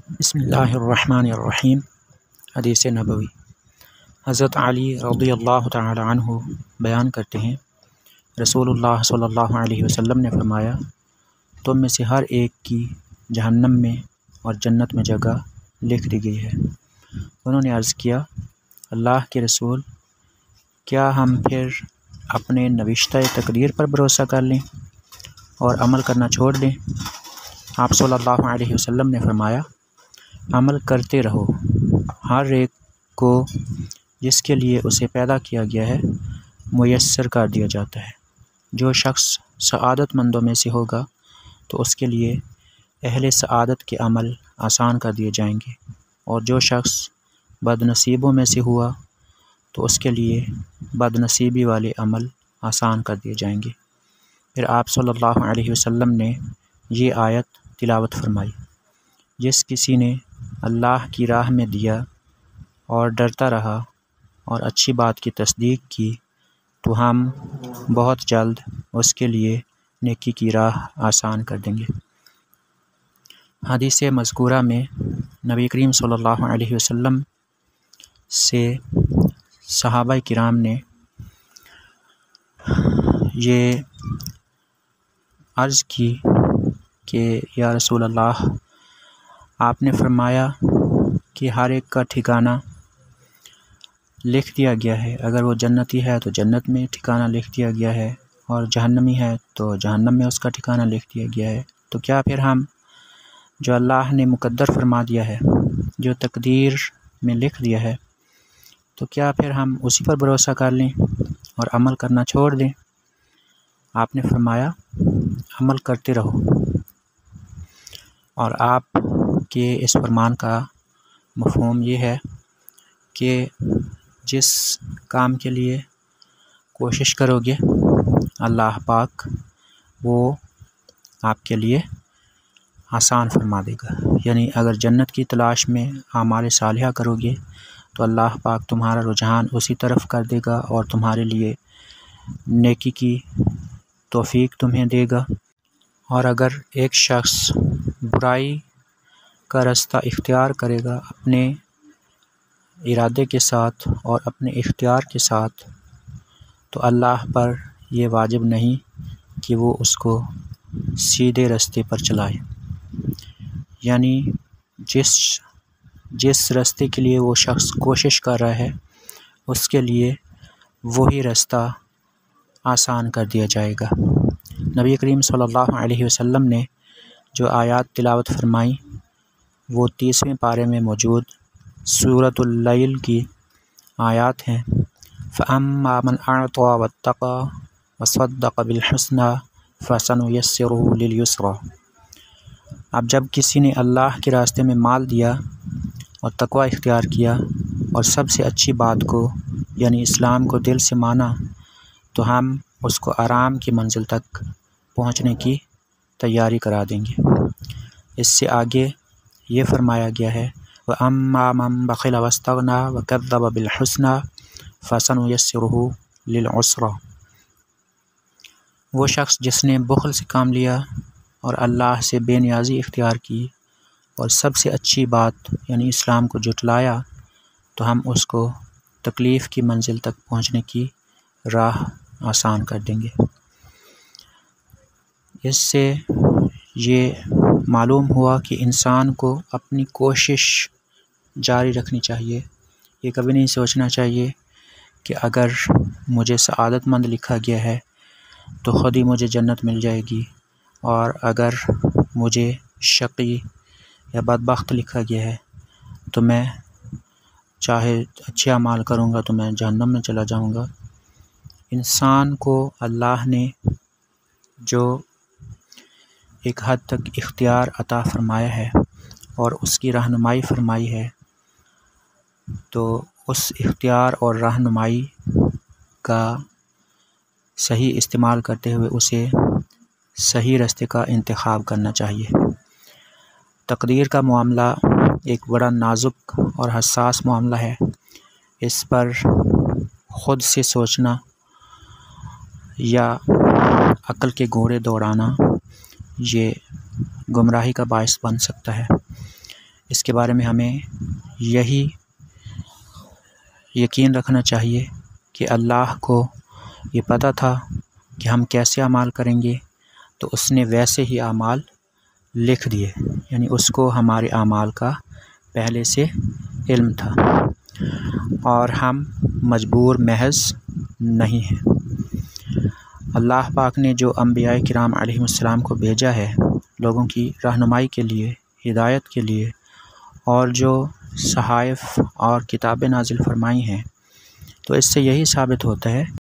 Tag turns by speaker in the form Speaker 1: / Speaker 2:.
Speaker 1: بسم اللہ الرحمن الرحیم۔ حدیث نبوی۔ حضرت علی رضی اللہ تعالی عنہ بیان کرتے ہیں، رسول اللہ صلی اللہ علیہ وسلم نے فرمایا، تم میں سے ہر ایک کی جہنم میں اور جنت میں جگہ لکھ دی گئی ہے۔ انہوں نے عرض کیا، اللہ کے رسول، کیا ہم پھر اپنے نوشتہ تقدیر پر بھروسہ کر لیں اور عمل کرنا چھوڑ دیں؟ آپ صلی اللہ علیہ وسلم نے فرمایا، عمل کرتے رہو، ہر ایک کو جس کے لیے اسے پیدا کیا گیا ہے میسر کر دیا جاتا ہے۔ جو شخص سعادت مندوں میں سے ہوگا تو اس کے لیے اہل سعادت کے عمل آسان کر دیے جائیں گے، اور جو شخص بد نصیبوں میں سے ہوا تو اس کے لیے بد نصیبی والے عمل آسان کر دیے جائیں گے۔ پھر آپ صلی اللہ علیہ وسلم نے یہ آیت تلاوت فرمائی، جس کسی نے اللہ کی راہ میں دیا اور ڈرتا رہا اور اچھی بات کی تصدیق کی تو ہم بہت جلد اس کے لیے نیکی کی راہ آسان کر دیں گے۔ حدیث مذکورہ میں نبی کریم صلی اللہ علیہ وسلم سے صحابہ کرام نے یہ عرض کی کہ یا رسول اللہ، آپ نے فرمایا کہ ہر ایک کا ٹھکانہ لکھ دیا گیا ہے، اگر وہ جنتی ہے تو جنت میں ٹھکانہ لکھ دیا گیا ہے، اور جہنمی ہے تو جہنم میں اس کا ٹھکانہ لکھ دیا گیا ہے، تو کیا پھر ہم جو اللہ نے مقدر فرما دیا ہے، جو تقدیر میں لکھ دیا ہے، تو کیا پھر ہم اسی پر بھروسہ کر لیں اور عمل کرنا چھوڑ دیں؟ آپ نے فرمایا، عمل کرتے رہو، اور آپ کے اس فرمان کا مفہوم یہ ہے کہ جس کام کے لیے کوشش کرو گے اللہ پاک وہ آپ کے لیے آسان فرما دے گا۔ یعنی اگر جنت کی تلاش میں اعمال صالحہ کرو گے تو اللہ پاک تمہارا رجحان اسی طرف کر دے گا اور تمہارے لیے نیکی کی توفیق تمہیں دے گا۔ اور اگر ایک شخص برائی کا راستہ اختیار کرے گا اپنے ارادے کے ساتھ اور اپنے اختیار کے ساتھ، تو اللہ پر یہ واجب نہیں کہ وہ اس کو سیدھے راستے پر چلائے۔ یعنی جس راستے کے لیے وہ شخص کوشش کر رہا ہے اس کے لیے وہی راستہ آسان کر دیا جائے گا۔ نبی کریم صلی اللہ علیہ وسلم نے جو آیات تلاوت فرمائیں وہ 30ویں پارے میں موجود سورۃ اللیل کی آیات ہیں۔ فَأَمَّا مَنْ أَعْطَىٰ وَاتَّقَىٰ وَصَدَّقَ بِالْحُسْنَىٰ فَسَنُيَسِّرُهُ لِلْيُسْرَىٰ۔ اب جب کسی نے اللہ کے راستے میں مال دیا اور تقوی اختیار کیا اور سب سے اچھی بات کو یعنی اسلام کو دل سے مانا تو ہم اس کو آرام کی منزل تک پہنچنے کی تیاری کرا دیں گے۔ اس سے آگے یہ فرمایا گیا ہے، وَأَمَّا مَن بَخِلَ وَاسْتَغْنَىٰ وَكَذَّبَ بِالْحُسْنَىٰ فَسَنُيَسِّرُهُ لِلْعُسْرَىٰ۔ وہ شخص جس نے بخل سے کام لیا اور اللہ سے بے نیازی اختیار کی اور سب سے اچھی بات یعنی اسلام کو جھٹلایا تو ہم اس کو تکلیف کی منزل تک پہنچنے کی راہ آسان کر دیں گے۔ اس سے یہ معلوم ہوا کہ انسان کو اپنی کوشش جاری رکھنی چاہیے۔ یہ کبھی نہیں سوچنا چاہیے کہ اگر مجھے سعادت مند لکھا گیا ہے تو خود ہی مجھے جنت مل جائے گی، اور اگر مجھے شقی یا بدبخت لکھا گیا ہے تو میں چاہے اچھے اعمال کروں گا تو میں جہنم میں چلا جاؤں گا۔ انسان کو اللہ نے جو ایک حد تک اختیار عطا فرمایا ہے اور اس کی رہنمائی فرمائی ہے، تو اس اختیار اور رہنمائی کا صحیح استعمال کرتے ہوئے اسے صحیح راستے کا انتخاب کرنا چاہیے۔ تقدیر کا معاملہ ایک بڑا نازک اور حساس معاملہ ہے۔ اس پر خود سے سوچنا یا عقل کے گھوڑے دوڑانا یہ گمراہی کا باعث بن سکتا ہے۔ اس کے بارے میں ہمیں یہی یقین رکھنا چاہیے کہ اللہ کو یہ پتہ تھا کہ ہم کیسے اعمال کریں گے، تو اس نے ویسے ہی اعمال لکھ دیے، یعنی اس کو ہمارے اعمال کا پہلے سے علم تھا، اور ہم مجبور محض نہیں ہیں۔ اللہ پاک نے جو انبیاء کرام علیہم السلام کو بھیجا ہے لوگوں کی رہنمائی کے لیے، ہدایت کے لیے، اور جو صحائف اور کتابیں نازل فرمائی ہیں، تو اس سے یہی ثابت ہوتا ہے